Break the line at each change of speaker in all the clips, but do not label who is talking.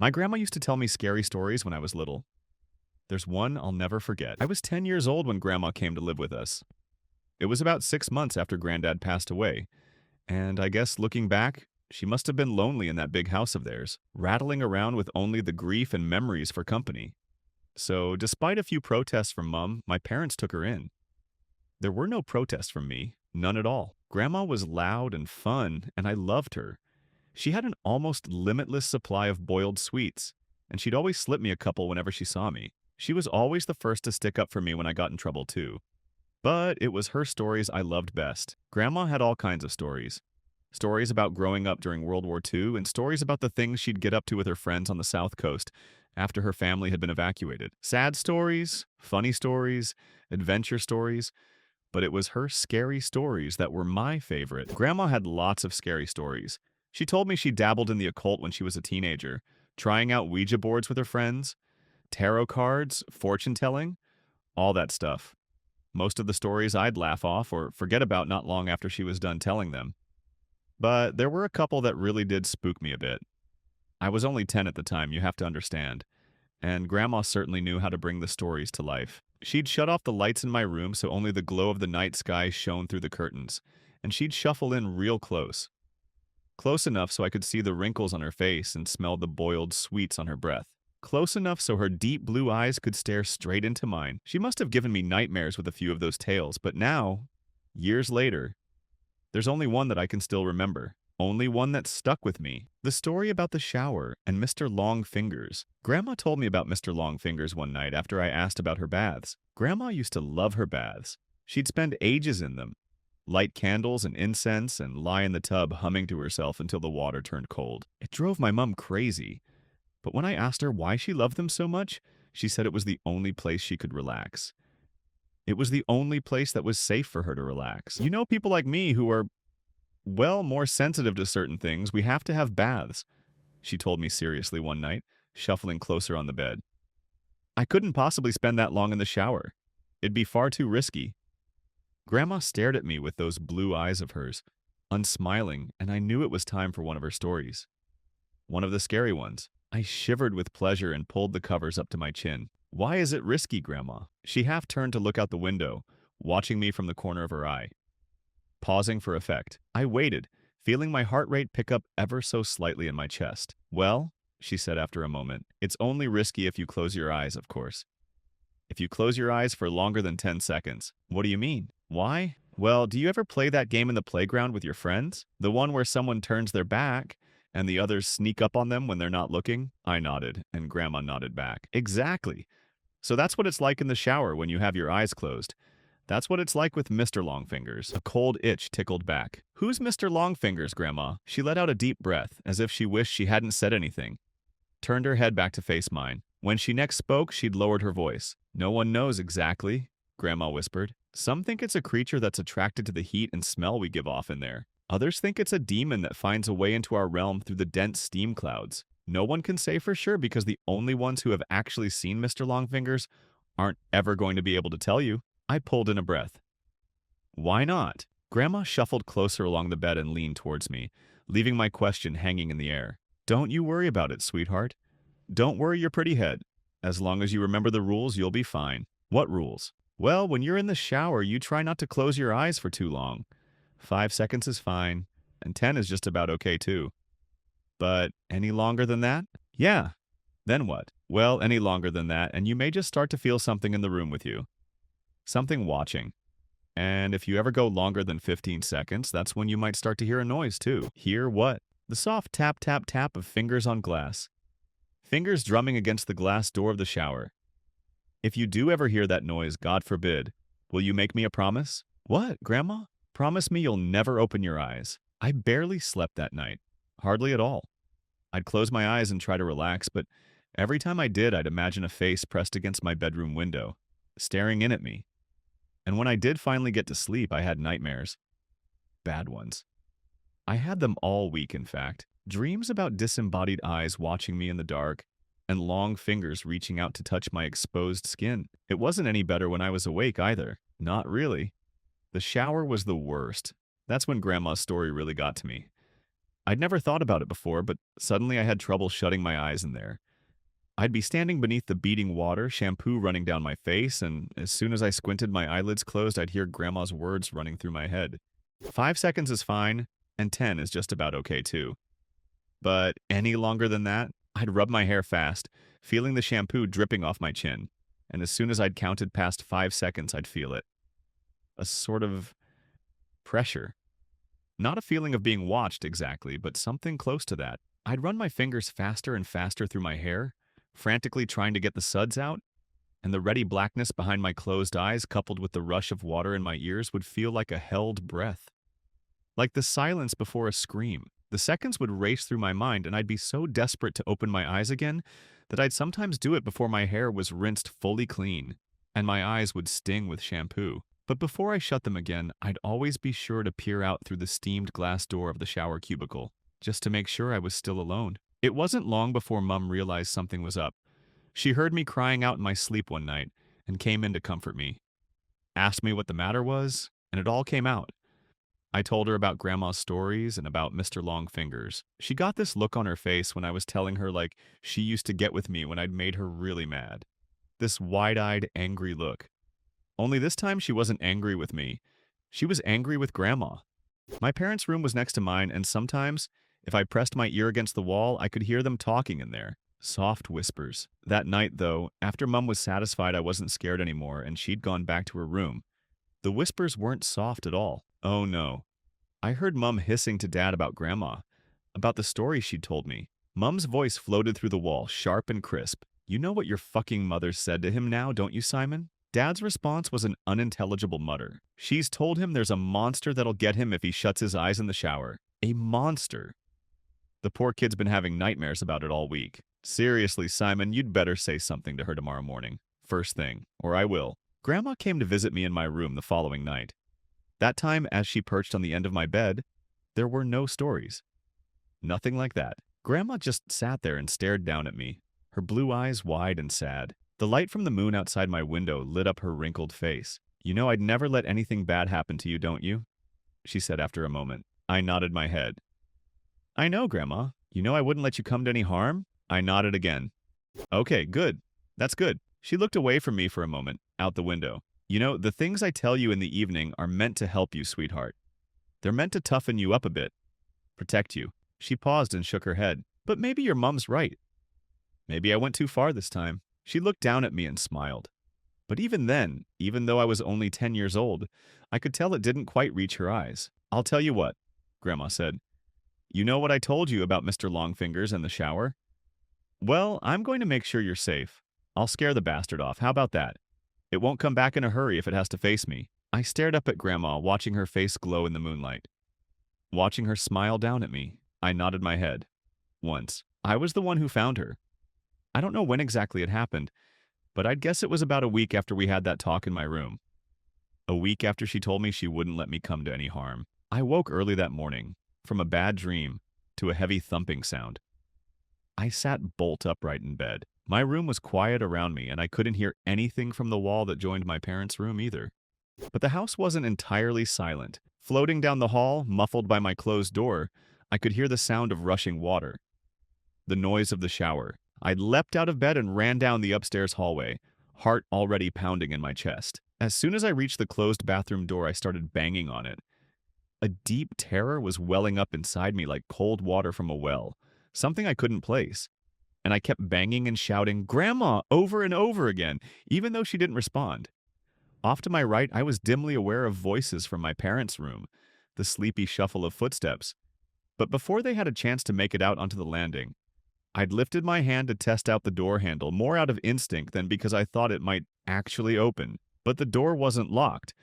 My grandma used to tell me scary stories when I was little. There's one I'll never forget. I was 10 years old when Grandma came to live with us. It was about 6 months after Granddad passed away, and I guess looking back, she must have been lonely in that big house of theirs, rattling around with only the grief and memories for company. So, despite a few protests from Mum, my parents took her in. There were no protests from me, none at all. Grandma was loud and fun, and I loved her. She had an almost limitless supply of boiled sweets, and she'd always slip me a couple whenever she saw me. She was always the first to stick up for me when I got in trouble, too. But it was her stories I loved best. Grandma had all kinds of stories. Stories about growing up during World War II, and stories about the things she'd get up to with her friends on the South Coast after her family had been evacuated. Sad stories, funny stories, adventure stories, but it was her scary stories that were my favorite. Grandma had lots of scary stories. She told me she dabbled in the occult when she was a teenager, trying out Ouija boards with her friends, tarot cards, fortune telling, all that stuff. Most of the stories I'd laugh off or forget about not long after she was done telling them. But there were a couple that really did spook me a bit. I was only 10 at the time, you have to understand, and Grandma certainly knew how to bring the stories to life. She'd shut off the lights in my room so only the glow of the night sky shone through the curtains, and she'd shuffle in real close. Close enough so I could see the wrinkles on her face and smell the boiled sweets on her breath. Close enough so her deep blue eyes could stare straight into mine. She must have given me nightmares with a few of those tales, but now, years later, there's only one that I can still remember. Only one that stuck with me. The story about the shower and Mr. Longfingers. Grandma told me about Mr. Longfingers one night after I asked about her baths. Grandma used to love her baths. She'd spend ages in them, light candles and incense, and lie in the tub humming to herself until the water turned cold. It drove my mum crazy. But when I asked her why she loved them so much, she said it was the only place she could relax. It was the only place that was safe for her to relax. You know, people like me who are, well, more sensitive to certain things, we have to have baths, she told me seriously one night, shuffling closer on the bed. I couldn't possibly spend that long in the shower. It'd be far too risky. Grandma stared at me with those blue eyes of hers, unsmiling, and I knew it was time for one of her stories. One of the scary ones. I shivered with pleasure and pulled the covers up to my chin. Why is it risky, Grandma? She half turned to look out the window, watching me from the corner of her eye. Pausing for effect, I waited, feeling my heart rate pick up ever so slightly in my chest. Well, she said after a moment, it's only risky if you close your eyes, of course. If you close your eyes for longer than 10 seconds. What do you mean? Why? Well, do you ever play that game in the playground with your friends? The one where someone turns their back and the others sneak up on them when they're not looking? I nodded, and Grandma nodded back. Exactly. So that's what it's like in the shower when you have your eyes closed. That's what it's like with Mr. Longfingers. A cold itch tickled back. Who's Mr. Longfingers, Grandma? She let out a deep breath, as if she wished she hadn't said anything. Turned her head back to face mine. When she next spoke, she'd lowered her voice. No one knows exactly, Grandma whispered. Some think it's a creature that's attracted to the heat and smell we give off in there. Others think it's a demon that finds a way into our realm through the dense steam clouds. No one can say for sure because the only ones who have actually seen Mr. Longfingers aren't ever going to be able to tell you. I pulled in a breath. Why not? Grandma shuffled closer along the bed and leaned towards me, leaving my question hanging in the air. Don't you worry about it, sweetheart. Don't worry your pretty head. As long as you remember the rules, you'll be fine. What rules? Well, when you're in the shower, you try not to close your eyes for too long. 5 seconds is fine, and 10 is just about okay too. But any longer than that? Yeah. Then what? Well, any longer than that, and you may just start to feel something in the room with you. Something watching. And if you ever go longer than 15 seconds, that's when you might start to hear a noise too. Hear what? The soft tap, tap, tap of fingers on glass. Fingers drumming against the glass door of the shower. If you do ever hear that noise, God forbid, will you make me a promise? What, Grandma? Promise me you'll never open your eyes. I barely slept that night. Hardly at all. I'd close my eyes and try to relax, but every time I did, I'd imagine a face pressed against my bedroom window, staring in at me. And when I did finally get to sleep, I had nightmares. Bad ones. I had them all week, in fact. Dreams about disembodied eyes watching me in the dark, and long fingers reaching out to touch my exposed skin. It wasn't any better when I was awake either. Not really. The shower was the worst. That's when Grandma's story really got to me. I'd never thought about it before, but suddenly I had trouble shutting my eyes in there. I'd be standing beneath the beating water, shampoo running down my face, and as soon as I squinted my eyelids closed, I'd hear Grandma's words running through my head. 5 seconds is fine, and 10 is just about okay too. But any longer than that, I'd rub my hair fast, feeling the shampoo dripping off my chin, and as soon as I'd counted past 5 seconds, I'd feel it. A sort of pressure. Not a feeling of being watched exactly, but something close to that. I'd run my fingers faster and faster through my hair, frantically trying to get the suds out, and the ready blackness behind my closed eyes, coupled with the rush of water in my ears, would feel like a held breath. Like the silence before a scream. The seconds would race through my mind, and I'd be so desperate to open my eyes again that I'd sometimes do it before my hair was rinsed fully clean, and my eyes would sting with shampoo. But before I shut them again, I'd always be sure to peer out through the steamed glass door of the shower cubicle, just to make sure I was still alone. It wasn't long before Mum realized something was up. She heard me crying out in my sleep one night and came in to comfort me. Asked me what the matter was, and it all came out. I told her about Grandma's stories and about Mr. Longfingers. She got this look on her face when I was telling her like she used to get with me when I'd made her really mad. This wide-eyed, angry look. Only this time she wasn't angry with me. She was angry with Grandma. My parents' room was next to mine, and sometimes, if I pressed my ear against the wall, I could hear them talking in there. Soft whispers. That night, though, after Mum was satisfied I wasn't scared anymore and she'd gone back to her room, the whispers weren't soft at all. Oh no. I heard Mum hissing to Dad about Grandma, about the story she'd told me. Mum's voice floated through the wall, sharp and crisp. You know what your fucking mother said to him now, don't you, Simon? Dad's response was an unintelligible mutter. She's told him there's a monster that'll get him if he shuts his eyes in the shower. A monster. The poor kid's been having nightmares about it all week. Seriously, Simon, you'd better say something to her tomorrow morning. First thing, or I will. Grandma came to visit me in my room the following night. That time, as she perched on the end of my bed, there were no stories. Nothing like that. Grandma just sat there and stared down at me, her blue eyes wide and sad. The light from the moon outside my window lit up her wrinkled face. You know I'd never let anything bad happen to you, don't you? She said after a moment. I nodded my head. I know, Grandma. You know I wouldn't let you come to any harm? I nodded again. Okay, good. That's good. She looked away from me for a moment, out the window. You know, the things I tell you in the evening are meant to help you, sweetheart. They're meant to toughen you up a bit. Protect you. She paused and shook her head. But maybe your mom's right. Maybe I went too far this time. She looked down at me and smiled. But even then, even though I was only 10 years old, I could tell it didn't quite reach her eyes. I'll tell you what, Grandma said. You know what I told you about Mr. Longfingers and the shower? Well, I'm going to make sure you're safe. I'll scare the bastard off. How about that? It won't come back in a hurry if it has to face me. I stared up at Grandma, watching her face glow in the moonlight. Watching her smile down at me, I nodded my head. Once. I was the one who found her. I don't know when exactly it happened, but I'd guess it was about a week after we had that talk in my room. A week after she told me she wouldn't let me come to any harm. I woke early that morning, from a bad dream to a heavy thumping sound. I sat bolt upright in bed. My room was quiet around me, and I couldn't hear anything from the wall that joined my parents' room either. But the house wasn't entirely silent. Floating down the hall, muffled by my closed door, I could hear the sound of rushing water. The noise of the shower. I leapt out of bed and ran down the upstairs hallway, heart already pounding in my chest. As soon as I reached the closed bathroom door, I started banging on it. A deep terror was welling up inside me like cold water from a well, something I couldn't place. And I kept banging and shouting, "Grandma!" over and over again, even though she didn't respond. Off to my right, I was dimly aware of voices from my parents' room, the sleepy shuffle of footsteps. But before they had a chance to make it out onto the landing, I'd lifted my hand to test out the door handle, more out of instinct than because I thought it might actually open. But the door wasn't locked.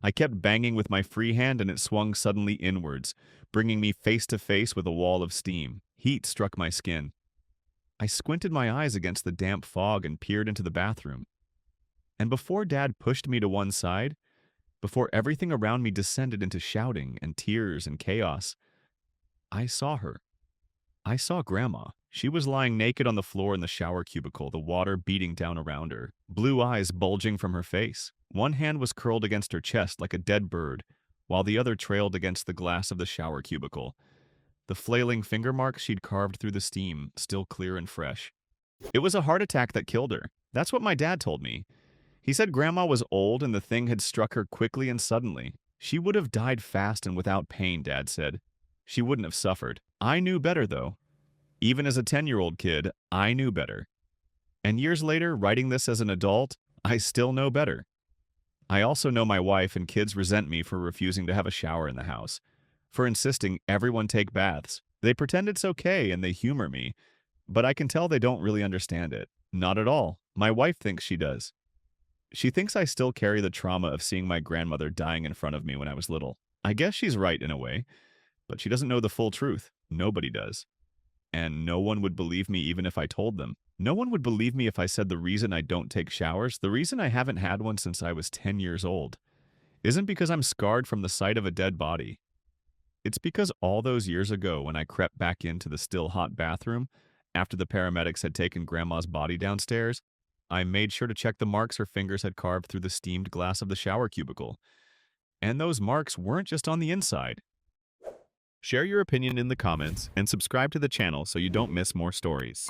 I kept banging with my free hand and it swung suddenly inwards, bringing me face to face with a wall of steam. Heat struck my skin. I squinted my eyes against the damp fog and peered into the bathroom. And before Dad pushed me to one side, before everything around me descended into shouting and tears and chaos, I saw her. I saw Grandma. She was lying naked on the floor in the shower cubicle, the water beating down around her, blue eyes bulging from her face. One hand was curled against her chest like a dead bird, while the other trailed against the glass of the shower cubicle. The flailing finger marks she'd carved through the steam, still clear and fresh. It was a heart attack that killed her. That's what my dad told me. He said Grandma was old and the thing had struck her quickly and suddenly. She would have died fast and without pain, Dad said. She wouldn't have suffered. I knew better, though. Even as a 10-year-old kid, I knew better. And years later, writing this as an adult, I still know better. I also know my wife and kids resent me for refusing to have a shower in the house, for insisting everyone take baths. They pretend it's okay and they humor me, but I can tell they don't really understand it. Not at all. My wife thinks she does. She thinks I still carry the trauma of seeing my grandmother dying in front of me when I was little. I guess she's right in a way, but she doesn't know the full truth. Nobody does. And no one would believe me even if I told them. No one would believe me if I said the reason I don't take showers, the reason I haven't had one since I was 10 years old, isn't because I'm scarred from the sight of a dead body. It's because all those years ago when I crept back into the still hot bathroom after the paramedics had taken Grandma's body downstairs, I made sure to check the marks her fingers had carved through the steamed glass of the shower cubicle. And those marks weren't just on the inside. Share your opinion in the comments and subscribe to the channel so you don't miss more stories.